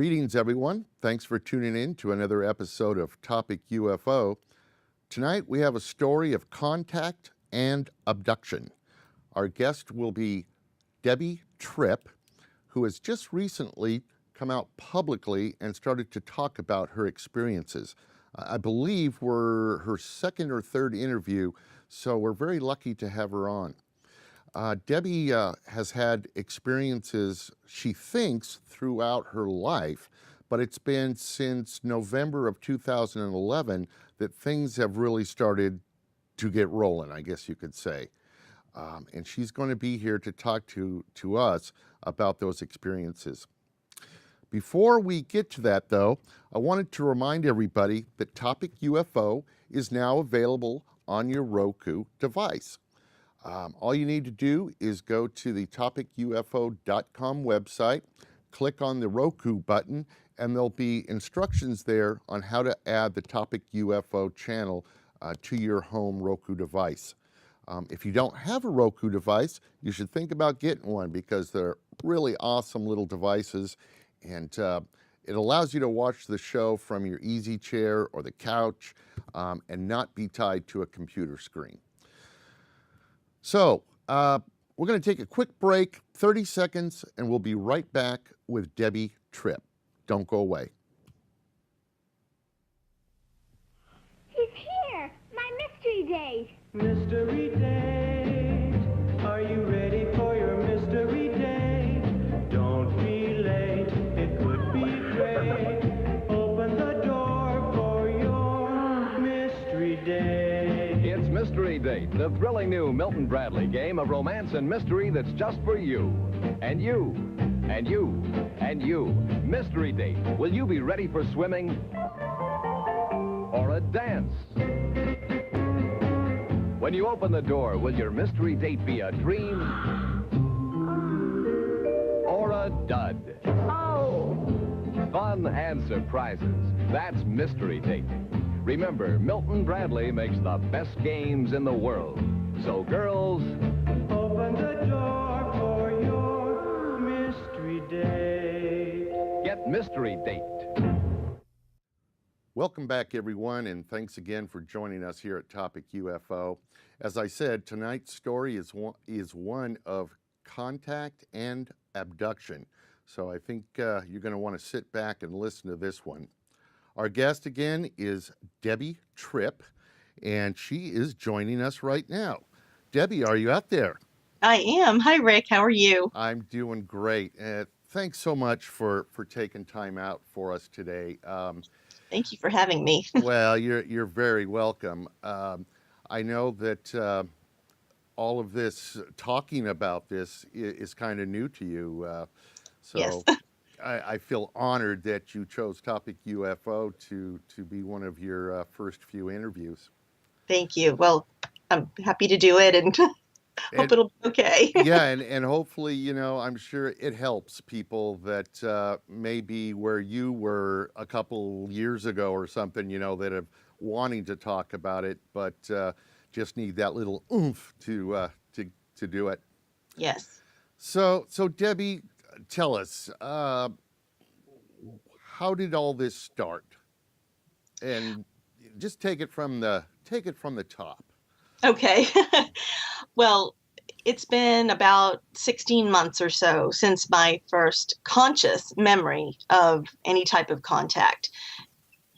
Greetings, everyone. Thanks for tuning in to another episode of Topic UFO. Tonight, we have a story of contact and abduction. Our guest will be Debi Tripp, who has just recently come out publicly and started to talk about her experiences. I believe we're her second or third interview, so we're very lucky to have her on. Debi has had experiences, she thinks, throughout her life, but it's been since November of 2011 that things have really started to get rolling, I guess you could say. And she's going to be here to talk to us about those experiences. Before we get to that, though, I wanted to remind everybody that Topic UFO is now available on your Roku device. All you need to do is go to the topicufo.com website, click on the Roku button, and there'll be instructions there on how to add the Topic UFO channel to your home Roku device. If you don't have a Roku device, you should think about getting one because they're really awesome little devices, and it allows you to watch the show from your easy chair or the couch and not be tied to a computer screen. So, we're going to take a quick break, 30 seconds, and we'll be right back with Debi Tripp. Don't go away. He's here! My mystery date! Mystery date. Are you ready for your mystery date? Don't be late, it could be great. Open the door for your mystery date. It's Mystery Date, the thrilling new Milton Bradley game of romance and mystery that's just for you. And you. And you. And you. Mystery Date. Will you be ready for swimming? Or a dance? When you open the door, will your mystery date be a dream? Or a dud? Oh! Fun and surprises. That's Mystery Date. Remember, Milton Bradley makes the best games in the world. So, girls, Open the door for your mystery date. get Mystery Date. Welcome back, everyone, and thanks again for joining us here at Topic UFO. As I said, tonight's story is one of contact and abduction. So I think you're going to want to sit back and listen to this one. Our guest again is Debi Tripp, and she is joining us right now. Debi, are you out there? I am. Hi, Rick. How are you? I'm doing great. Thanks so much for taking time out for us today. Thank you for having me. Well, you're very welcome. I know that all of this, talking about this, is kind of new to you. So Yes. I feel honored that you chose Topic UFO to be one of your first few interviews. Thank you. Well, I'm happy to do it and hope it'll be okay. Yeah, and hopefully, I'm sure it helps people that may be where you were a couple years ago or something, that have wanting to talk about it, but just need that little oomph to do it. Yes. So Debi, tell us, how did all this start? And just take it from the top. Okay. Well, it's been about 16 months or so since my first conscious memory of any type of contact.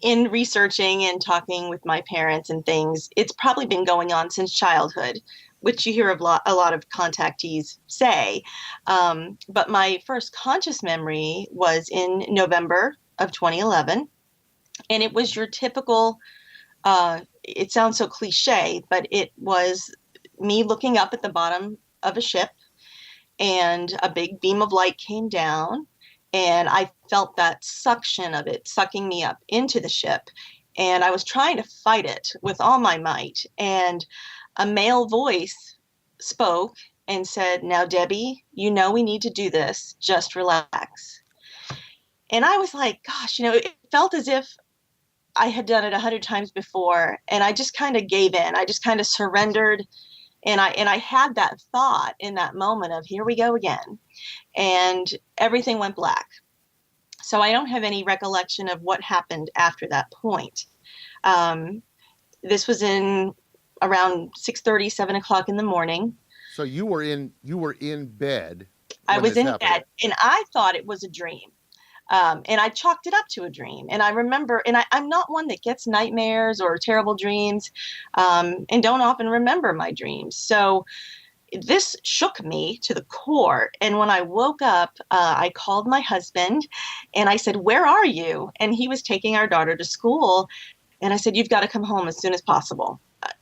In researching and talking with my parents and things, it's probably been going on since childhood, which you hear a lot of contactees say. But my first conscious memory was in November of 2011. And it was your typical, it sounds so cliche, but it was me looking up at the bottom of a ship, and a big beam of light came down, and I felt that suction of it sucking me up into the ship. And I was trying to fight it with all my might. And a male voice spoke and said, "Now, Debi, we need to do this. Just relax." And I was like, gosh, it felt as if I had done it 100 times before, and I just kind of gave in. I just kind of surrendered, and I had that thought in that moment of, here we go again, and everything went black. So I don't have any recollection of what happened after that point. Um, this was in around 6:30, 7 o'clock in the morning. So you were in bed I when was this in happened. bed and I thought it was a dream. And I chalked it up to a dream. And I remember, and I'm not one that gets nightmares or terrible dreams, and don't often remember my dreams. So this shook me to the core. And when I woke up, I called my husband and I said, "Where are you?" And he was taking our daughter to school. And I said, "You've got to come home as soon as possible.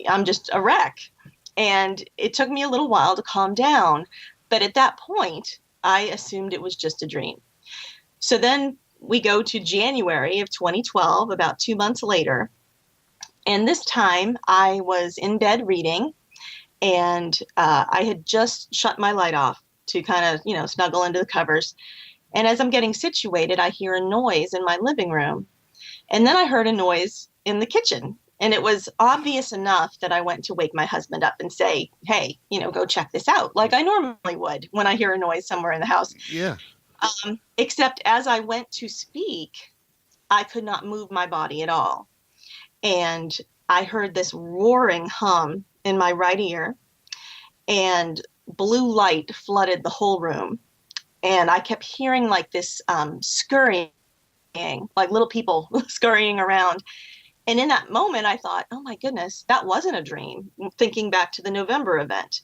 I'm just a wreck." And it took me a little while to calm down. But at that point, I assumed it was just a dream. So then we go to January of 2012, about 2 months later. And this time I was in bed reading, and I had just shut my light off to kind of, snuggle into the covers. And as I'm getting situated, I hear a noise in my living room. And then I heard a noise in the kitchen. And it was obvious enough that I went to wake my husband up and say, "Hey, go check this out," like I normally would when I hear a noise somewhere in the house. Yeah. Except as I went to speak, I could not move my body at all. And I heard this roaring hum in my right ear, and blue light flooded the whole room. And I kept hearing like this scurrying, like little people scurrying around. And in that moment, I thought, "Oh my goodness, that wasn't a dream," thinking back to the November event.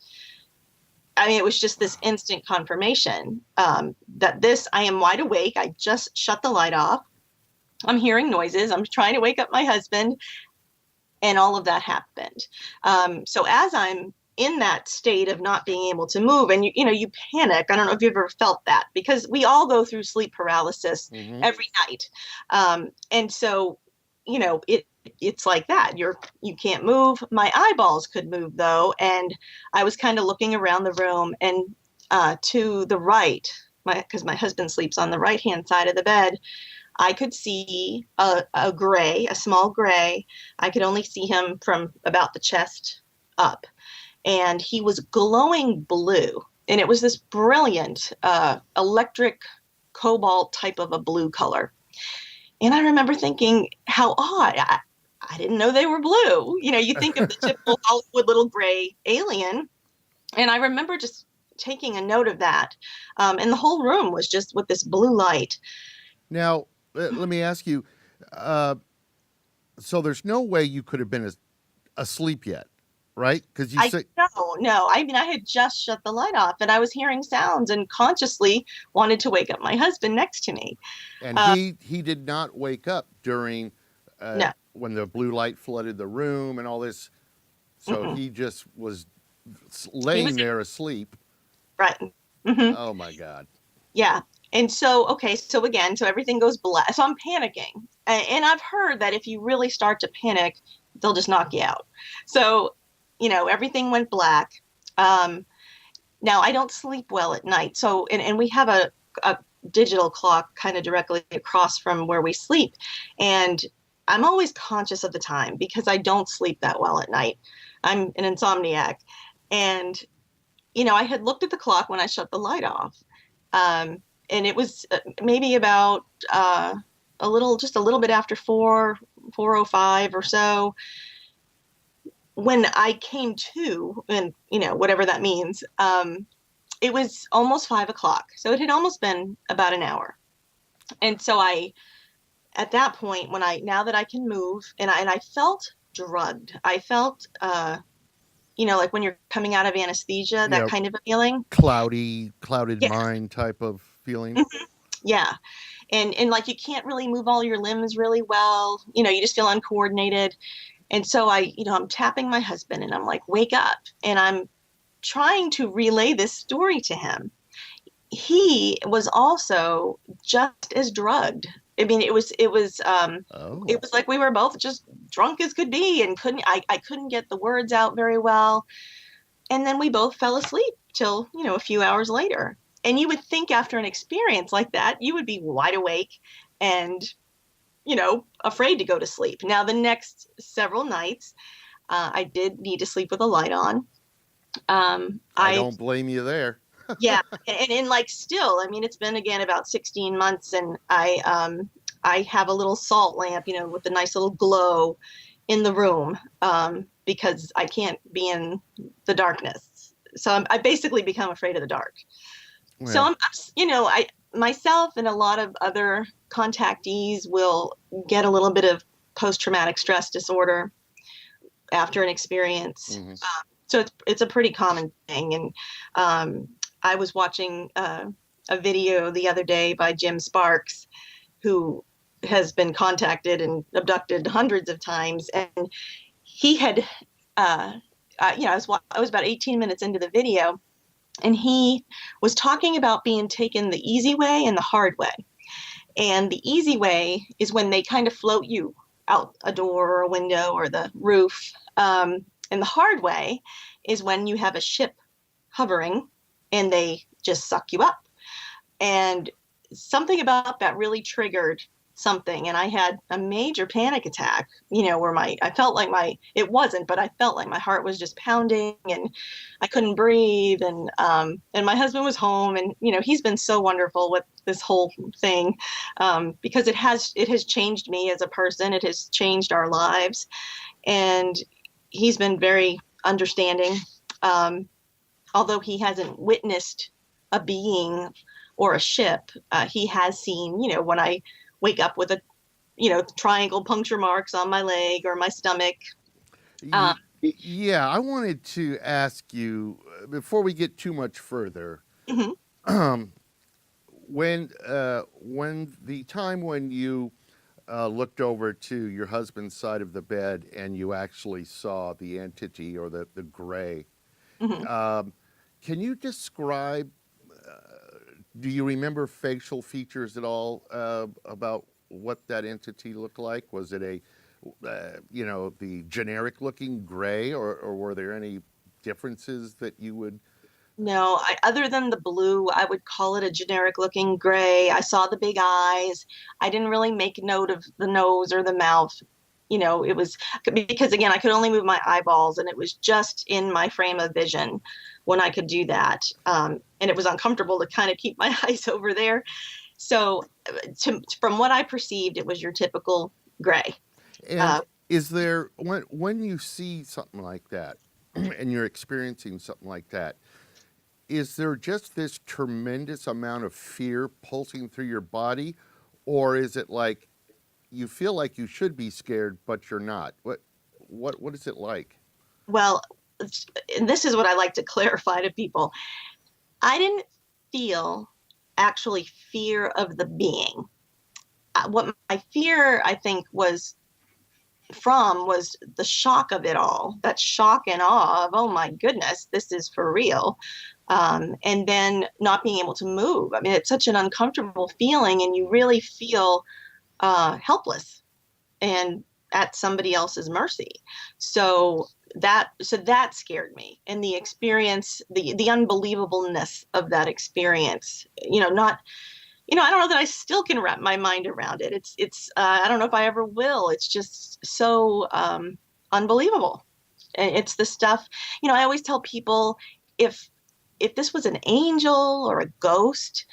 I mean, it was just this instant confirmation that I am wide awake. I just shut the light off. I'm hearing noises. I'm trying to wake up my husband. And all of that happened. So as I'm in that state of not being able to move, and you panic. I don't know if you've ever felt that, because we all go through sleep paralysis every night. And so, it's like that. You can't move. My eyeballs could move though. And I was kind of looking around the room, and to the right, because my husband sleeps on the right-hand side of the bed, I could see a small gray. I could only see him from about the chest up. And he was glowing blue. And it was this brilliant electric cobalt type of a blue color. And I remember thinking, how odd. I didn't know they were blue. You think of the typical Hollywood little gray alien. And I remember just taking a note of that. And the whole room was just with this blue light. Now, let me ask you, so there's no way you could have been asleep yet, right? Because you say no. I mean, I had just shut the light off, and I was hearing sounds and consciously wanted to wake up my husband next to me. And he did not wake up during No. when the blue light flooded the room and all this. So he just was laying there asleep. Right. Oh my God. Yeah. And so, okay, so everything goes black. So I'm panicking. And I've heard that if you really start to panic, they'll just knock you out. So, everything went black. Now, I don't sleep well at night. So, and we have a digital clock kind of directly across from where we sleep. And I'm always conscious of the time because I don't sleep that well at night. I'm an insomniac. And, I had looked at the clock when I shut the light off. And it was maybe about just a little bit after 4:05 or so, when I came to, and whatever that means. It was almost 5 o'clock, so it had almost been about an hour. And so at that point, now that I can move, and I felt drugged. I felt like when you're coming out of anesthesia, that kind of a feeling. Clouded Yeah. mind type of feeling. Yeah. And like you can't really move all your limbs really well. You just feel uncoordinated. And so I'm tapping my husband and I'm like, "Wake up." And I'm trying to relay this story to him. He was also just as drugged. I mean, it was like we were both just drunk as could be, and I couldn't get the words out very well. And then we both fell asleep till, a few hours later. And you would think after an experience like that, you would be wide awake and, afraid to go to sleep. Now, the next several nights, I did need to sleep with a light on. I don't blame you there. Yeah, and like still, I mean, it's been again about 16 months, and I have a little salt lamp, with a nice little glow in the room, because I can't be in the darkness. So I basically become afraid of the dark. So Well, I myself and a lot of other contactees will get a little bit of post-traumatic stress disorder after an experience. hmm So it's a pretty common thing. And I was watching a video the other day by Jim Sparks, who has been contacted and abducted hundreds of times, and he had, I was about 18 minutes into the video, and he was talking about being taken the easy way and the hard way. And the easy way is when they kind of float you out a door or a window or the roof. And the hard way is when you have a ship hovering and they just suck you up. And something about that really triggered something. And I had a major panic attack, where I felt like it wasn't, but I felt like my heart was just pounding and I couldn't breathe. And my husband was home, and, he's been so wonderful with this whole thing, because it has changed me as a person. It has changed our lives. And he's been very understanding. Although he hasn't witnessed a being or a ship, he has seen, when I wake up with triangle puncture marks on my leg or my stomach. Y- yeah, I wanted to ask you before we get too much further. Mhm. When the time when you looked over to your husband's side of the bed and you actually saw the entity or the gray, Mhm. can you describe? Do you remember facial features at all about what that entity looked like? Was it the generic looking gray, or were there any differences that you would? No, other than the blue, I would call it a generic looking gray. I saw the big eyes. I didn't really make note of the nose or the mouth. It was because, again, I could only move my eyeballs, and it was just in my frame of vision when I could do that. And it was uncomfortable to kind of keep my eyes over there. So, from what I perceived, it was your typical gray. And Uh, is there when you see something like that, and you're experiencing something like that, is there just this tremendous amount of fear pulsing through your body, or is it like you feel like you should be scared but you're not? What is it like? well, and this is what I like to clarify to people. I didn't feel actually fear of the being. What my fear, I think, was the shock of it all, that shock and awe of, oh my goodness, this is for real. And then not being able to move. I mean, it's such an uncomfortable feeling, and you really feel helpless and at somebody else's mercy. So that scared me, and the experience, the unbelievableness of that experience. I don't know that I still can wrap my mind around it. It's I don't know if I ever will. It's just so unbelievable. And it's the stuff, I always tell people, if this was an angel or a ghost,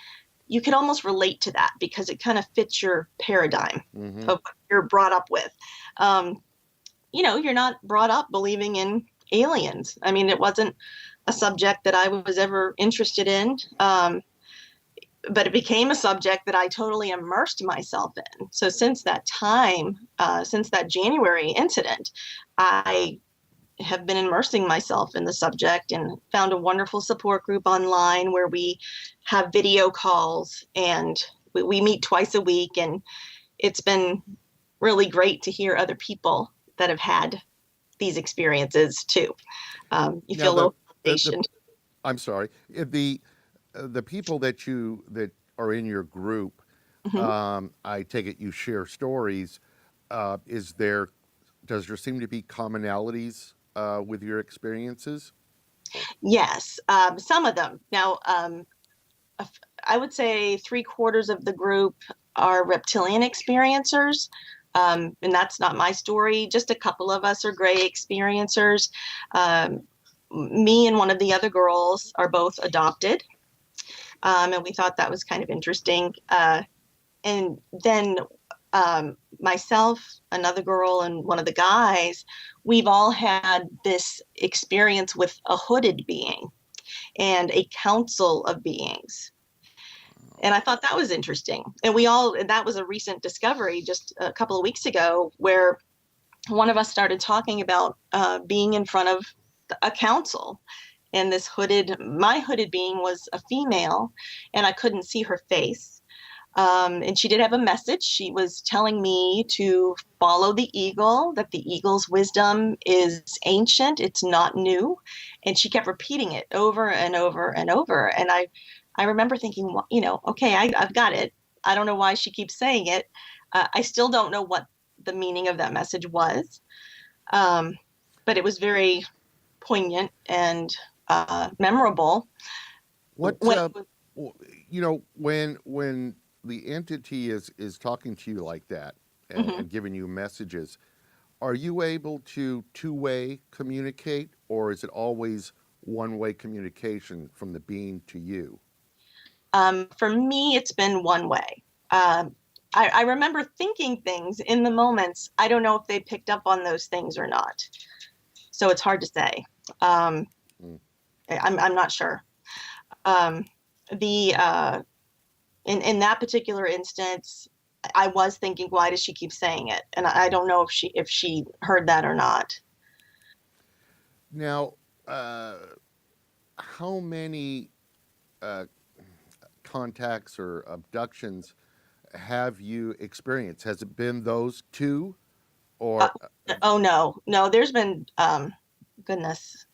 you could almost relate to that because it kind of fits your paradigm Hmm of what you're brought up with. You're not brought up believing in aliens. I mean, it wasn't a subject that I was ever interested in. But it became a subject that I totally immersed myself in. So since that time, since that January incident, I have been immersing myself in the subject and found a wonderful support group online where we have video calls, and we meet twice a week. And it's been really great to hear other people that have had these experiences too. You Now feel a little the foundation. I'm sorry, the people that are in your group, Mhm. I take it you share stories. Does there seem to be commonalities with your experiences? Yes, some of them. Now, I would say 3/4 of the group are reptilian experiencers. And that's not my story. Just a couple of us are gray experiencers. Me and one of the other girls are both adopted. And we thought that was kind of interesting. And then myself, another girl, and one of the guys, we've all had this experience with a hooded being and a council of beings. And I thought that was interesting. And that was a recent discovery just a couple of weeks ago, where one of us started talking about being in front of a council. And my hooded being was a female, and I couldn't see her face. And she did have a message. She was telling me to follow the eagle, that the eagle's wisdom is ancient, it's not new. And she kept repeating it over and over and over. And I remember thinking, well, okay, I've got it. I don't know why she keeps saying it. I still don't know what the meaning of that message was. But it was very poignant and memorable. What When- when the entity is talking to you like that and giving you messages, are you able to two-way communicate, or is it always one-way communication from the being to you? For me, it's been one way. I remember thinking things in the moments. I don't know if they picked up on those things or not. So it's hard to say. I'm not sure. In that particular instance, I was thinking, why does she keep saying it? And I don't know if she heard that or not. Now, how many contacts or abductions have you experienced? Has it been those two, or Oh no, there's been goodness.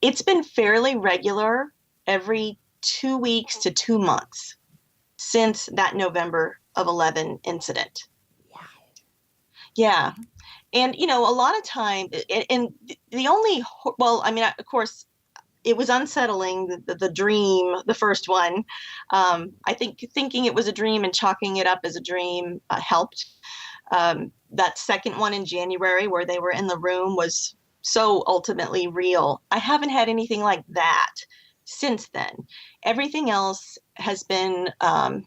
It's been fairly regular every 2 weeks to 2 months since that November of 11 incident. wow? Yeah. And, a lot of time, and the only, well, I mean, of course, it was unsettling, the dream, the first one. I think thinking it was a dream and chalking it up as a dream helped. That second one in January, where they were in the room, was so ultimately real. I haven't had anything like that since then. Everything else has been I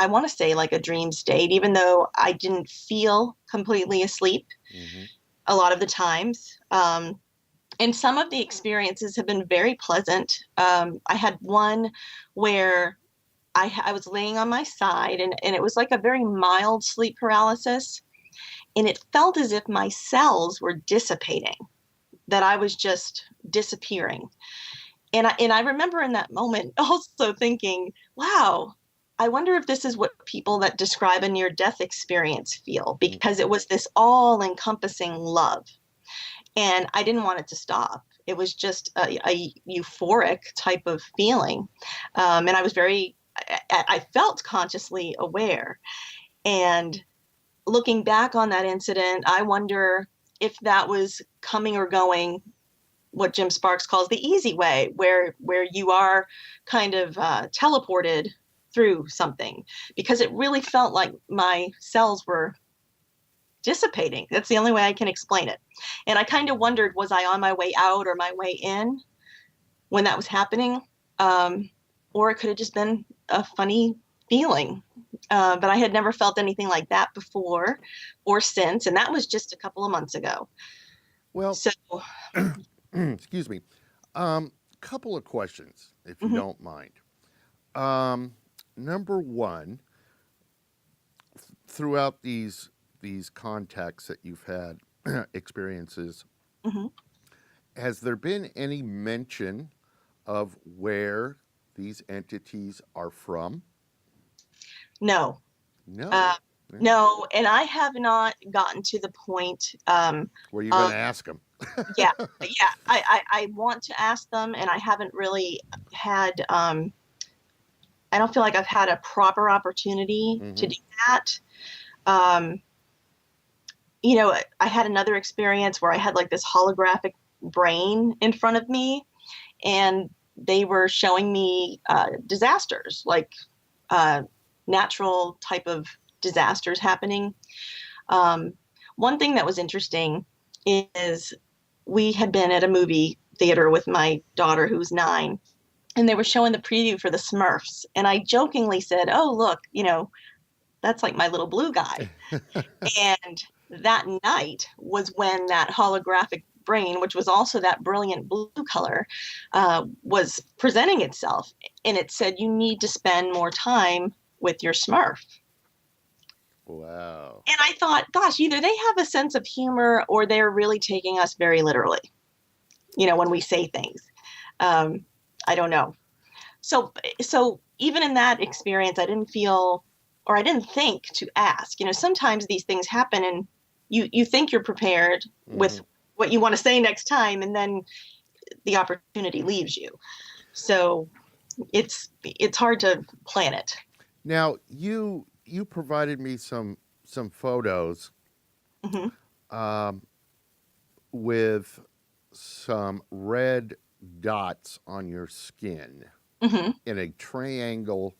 want to say like a dream state, even though I didn't feel completely asleep a lot of the times. And some of the experiences have been very pleasant. I had one where I was laying on my side, and it was like a very mild sleep paralysis. And it felt as if my cells were dissipating, that I was just disappearing. And I remember in that moment also thinking, wow, I wonder if this is what people that describe a near-death experience feel, because it was this all-encompassing love. And I didn't want it to stop. It was just a euphoric type of feeling. And I felt consciously aware. And looking back on that incident, I wonder if that was coming or going, what Jim Sparks calls the easy way, where you are kind of teleported through something, because it really felt like my cells were dissipating. That's the only way I can explain it. And I kind of wondered, was I on my way out or my way in when that was happening? Or it could have just been a funny feeling. But I had never felt anything like that before or since. And that was just a couple of months ago. Well, So, excuse me. Couple of questions, if you don't mind. Number one, throughout these contacts that you've had, experiences, has there been any mention of where these entities are from? no. No. No, and I have not gotten to the point. Were you going to ask them? Yeah. I want to ask them, and I haven't really had. I don't feel like I've had a proper opportunity to do that. I had another experience where I had like this holographic brain in front of me, and they were showing me disasters, like natural type of disasters happening. One thing that was interesting is we had been at a movie theater with my daughter who's 9, and they were showing the preview for the Smurfs, and I jokingly said, "Oh, look, that's like my little blue guy." And that night was when that holographic brain, which was also that brilliant blue color, was presenting itself. And it said, you need to spend more time with your Smurf. Wow. And I thought, gosh, either they have a sense of humor or they're really taking us very literally, when we say things. I don't know. So even in that experience, I didn't feel, or I didn't think to ask. Sometimes these things happen and you think you're prepared with what you want to say next time, and then the opportunity leaves you. So it's hard to plan it. Now, you provided me some photos with some red dots on your skin in a triangle,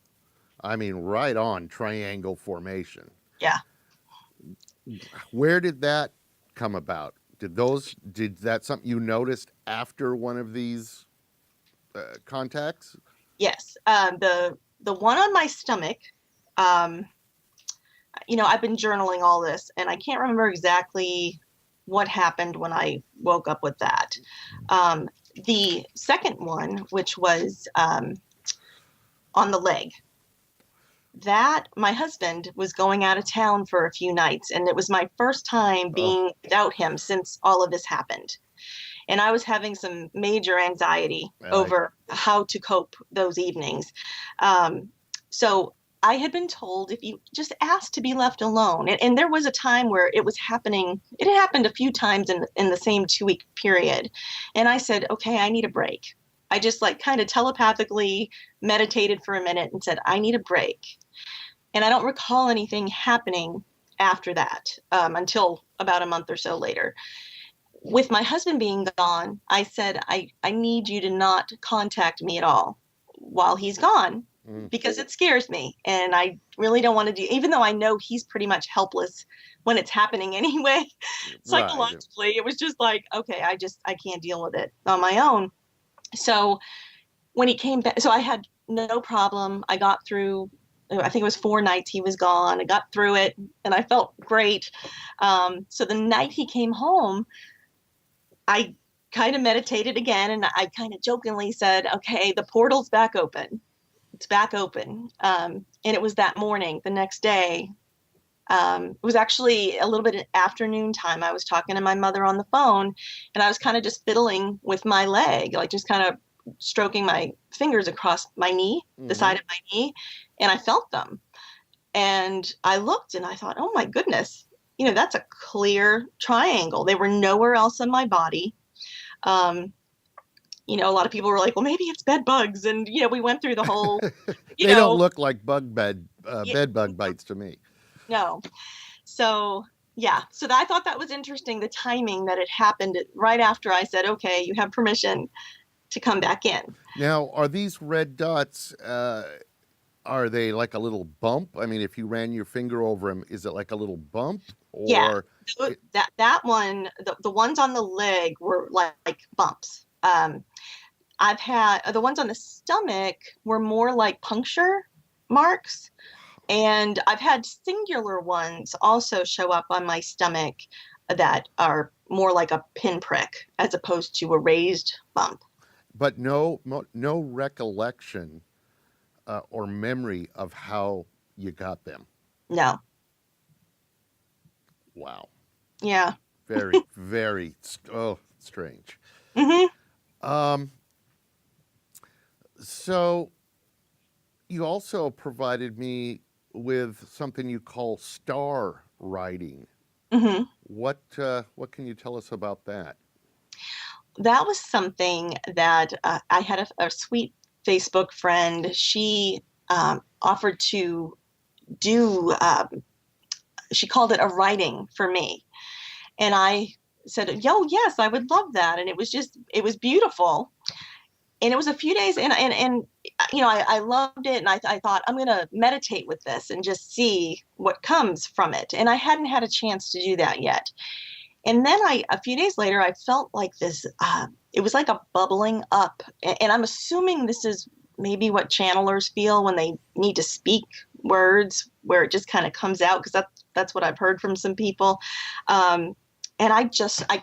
right on triangle formation. Yeah. Where did that come about? Did that something you noticed after one of these contacts? Yes. The one on my stomach, I've been journaling all this, and I can't remember exactly what happened when I woke up with that. The second one, which was on the leg, that my husband was going out of town for a few nights, and it was my first time being without him since all of this happened. And I was having some major anxiety over how to cope those evenings. So I had been told if you just ask to be left alone. And there was a time where it was happening. It had happened a few times in the same 2-week period. And I said, okay, I need a break. I just kind of telepathically meditated for a minute and said, I need a break. And I don't recall anything happening after that until about a month or so later. With my husband being gone, I said, I need you to not contact me at all while he's gone, because it scares me. And I really don't want to even though I know he's pretty much helpless when it's happening anyway, psychologically, it was just okay, I can't deal with it on my own. So when he came back, so I had no problem. I got through, I think it was 4 nights he was gone. I got through it and I felt great. So the night he came home, I kind of meditated again, and I kind of jokingly said, okay, the portal's back open. It's back open. And it was that morning, the next day. It was actually a little bit afternoon time. I was talking to my mother on the phone, and I was kind of just fiddling with my leg, just kind of stroking my fingers across my knee, the side of my knee, and I felt them. And I looked and I thought, oh my goodness, that's a clear triangle. They were nowhere else on my body. A lot of people were like, well, maybe it's bed bugs. And, we went through the whole, They don't look like bed bug bites to me. No. So, yeah. So I thought that was interesting, the timing that it happened right after I said, okay, you have permission to come back in. Now, are these red dots, are they like a little bump? If you ran your finger over them, is it like a little bump? Or yeah, that one, the ones on the leg were like bumps. I've had the ones on the stomach were more like puncture marks, and I've had singular ones also show up on my stomach that are more like a pinprick as opposed to a raised bump. But no recollection or memory of how you got them. No. Wow. Yeah. Very, very strange. So you also provided me with something you call star writing. What can you tell us about that? That was something that I had a sweet Facebook friend. She offered to do, she called it a writing for me. And I said, yes, I would love that. And it was beautiful. And it was a few days, and I loved it, and I thought, I'm going to meditate with this and just see what comes from it. And I hadn't had a chance to do that yet. And then a few days later, I felt like this, it was like a bubbling up. And I'm assuming this is maybe what channelers feel when they need to speak words, where it just kind of comes out, because that's what I've heard from some people. And I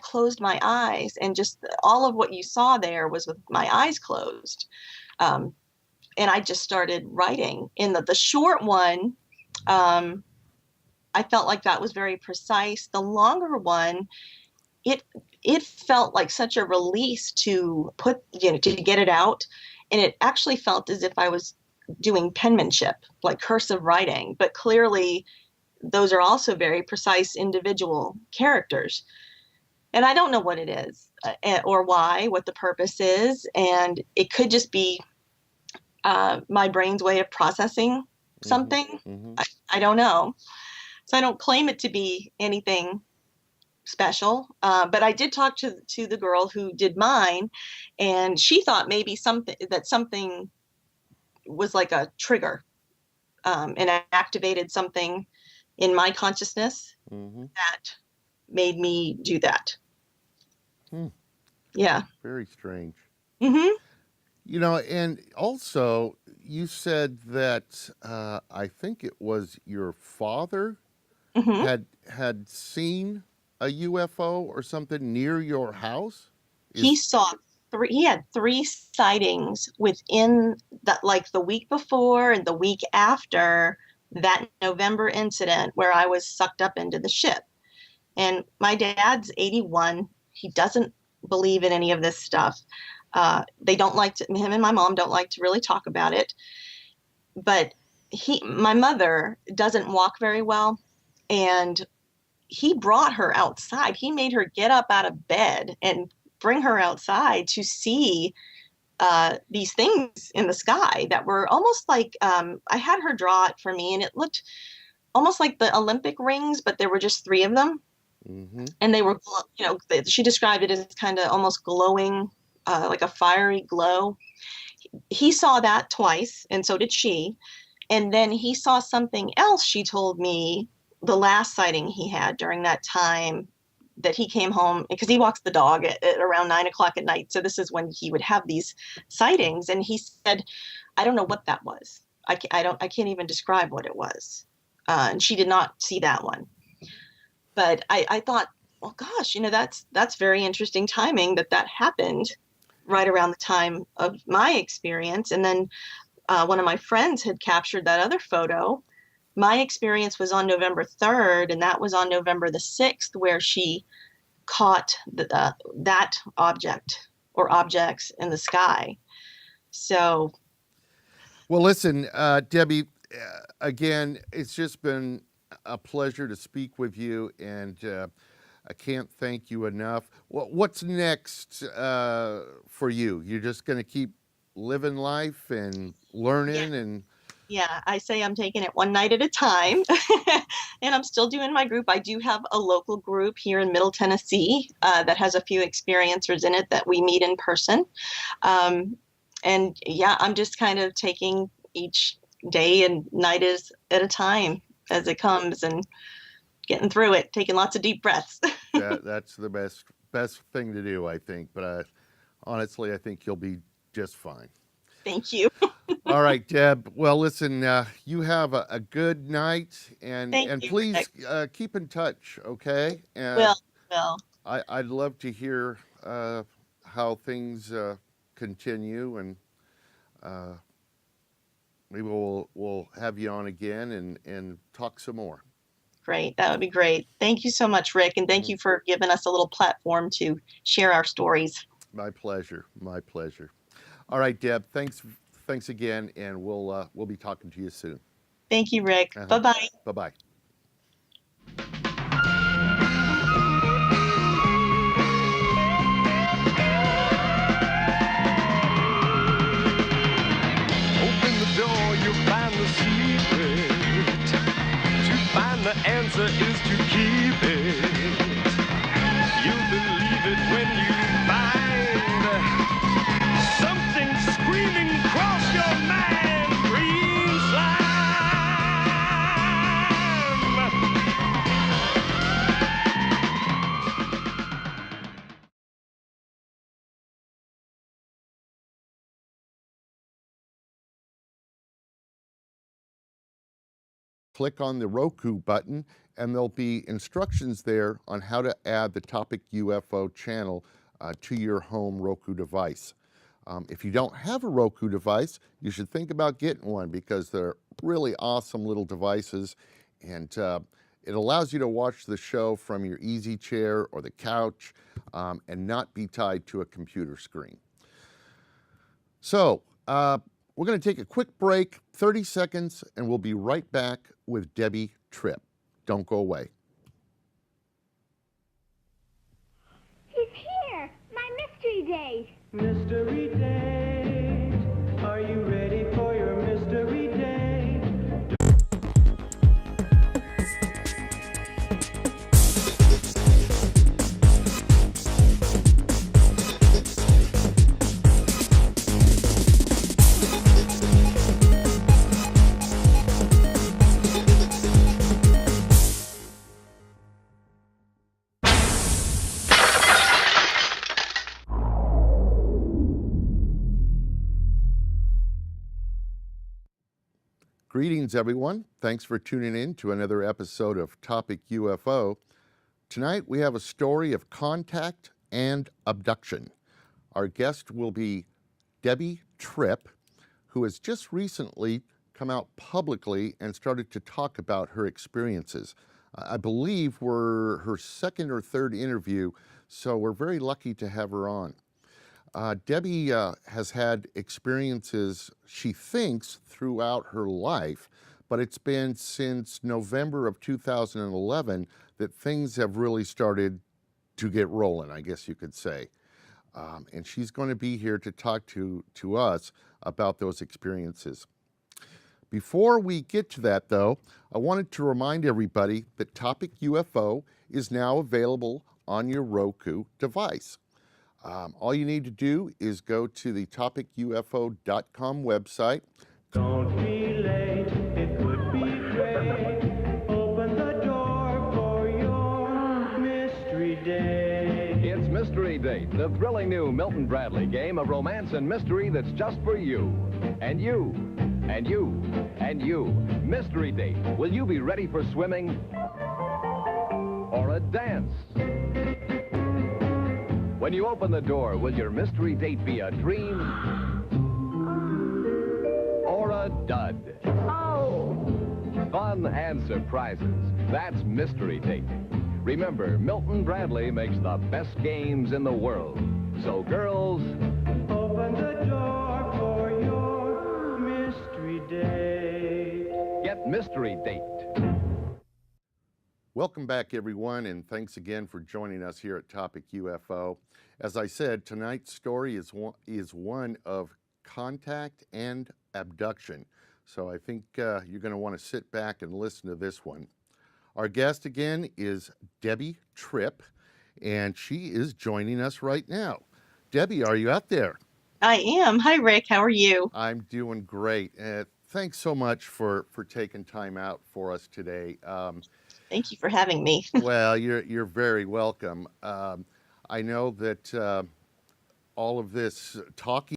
closed my eyes, and just all of what you saw there was with my eyes closed. And I just started writing. In the short one, I felt like that was very precise. The longer one, it felt like such a release to to get it out. And it actually felt as if I was doing penmanship, like cursive writing, but clearly those are also very precise individual characters. And I don't know what it is, or why, what the purpose is. And it could just be my brain's way of processing something. Mm-hmm. I don't know. So I don't claim it to be anything special. But I did talk to the girl who did mine, and she thought maybe something was like a trigger, and activated something in my consciousness that made me do that. Yeah. Very strange. Mm-hmm. You know, and also you said that I think it was your father Mm-hmm. had seen a UFO or something near your house. He saw he had 3 sightings within that, like the week before and the week after that November incident where I was sucked up into the ship. And my dad's 81. He doesn't believe in any of this stuff. They don't like to, him and my mom don't like to really talk about it. But my mother doesn't walk very well, and he brought her outside. He made her get up out of bed and bring her outside to see these things in the sky that were almost like, I had her draw it for me, and it looked almost like the Olympic rings, but there were just 3 of them. Mm-hmm. And they were, she described it as kind of almost glowing, like a fiery glow. He saw that twice, and so did she. And then he saw something else, she told me, the last sighting he had during that time that he came home, because he walks the dog at around 9 o'clock at night. So this is when he would have these sightings. And he said, I don't know what that was. I can't even describe what it was. And she did not see that one. But I thought, well, gosh, that's very interesting timing that happened right around the time of my experience. And then one of my friends had captured that other photo. My experience was on November 3rd, and that was on November the 6th, where she caught that object or objects in the sky. So. Well, listen, Debbie, again, it's just been a pleasure to speak with you, and I can't thank you enough. What's next for you? You're just going to keep living life and learning and... Yeah, I say I'm taking it one night at a time, and I'm still doing my group. I do have a local group here in Middle Tennessee that has a few experiencers in it that we meet in person. And yeah, I'm just kind of taking each day and night at a time as it comes and getting through it, taking lots of deep breaths. That's the best thing to do, I think. But honestly, I think you'll be just fine. Thank you. All right, Deb. Well, listen, you have a good night, and you, please keep in touch, okay? Will. I'd love to hear how things continue, and maybe we'll have you on again and talk some more. Great. That would be great. Thank you so much, Rick, and thank you for giving us a little platform to share our stories. My pleasure. My pleasure. All right, Deb. Thanks again, and we'll be talking to you soon. Thank you, Rick. Bye-bye. Bye-bye. Open the door, you'll find the secret. To find the answer is to keep it. You'll believe it when you find something screaming across your mind. Green slime. click on the Roku button, and there'll be instructions there on how to add the Topic UFO channel to your home Roku device. If you don't have a Roku device, you should think about getting one because they're really awesome little devices, and it allows you to watch the show from your easy chair or the couch and not be tied to a computer screen. So, we're going to take a quick break, 30 seconds, and we'll be right back with Debi Tripp. Don't go away. He's here! My mystery date! Mystery date. Are you ready for your mystery date? Greetings, everyone. Thanks for tuning in to another episode of Topic UFO. Tonight, we have a story of contact and abduction. Our guest will be Debi Tripp, who has just recently come out publicly and started to talk about her experiences. I believe we're her second or third interview, so we're very lucky to have her on. Debi has had experiences, she thinks, throughout her life, but it's been since November of 2011 that things have really started to get rolling, I guess you could say. And she's going to be here to talk to us about those experiences. Before we get to that, though, I wanted to remind everybody that Topic UFO is now available on your Roku device. All you need to do is go to the topicufo.com website. Don't be late, it would be great. Open the door for your mystery date. It's Mystery Date, the thrilling new Milton Bradley game of romance and mystery that's just for you. And you. And you. And you. Mystery Date. Will you be ready for swimming? Or a dance? When you open the door, will your mystery date be a dream? Or a dud? Oh! fun and surprises. That's Mystery Date. Remember, Milton Bradley makes the best games in the world. So, girls, open the door for your Mystery Date. Get Mystery Date. Welcome back, everyone, and thanks again for joining us here at Topic UFO. As I said, tonight's story is one of contact and abduction. So I think you're going to want to sit back and listen to this one. Our guest again is Debi Tripp, and she is joining us right now. Debi, are you out there? I am. Hi, Rick. How are you? I'm doing great. Thanks so much for taking time out for us today. Thank you for having me. Well, you're very welcome. I know that all of this talking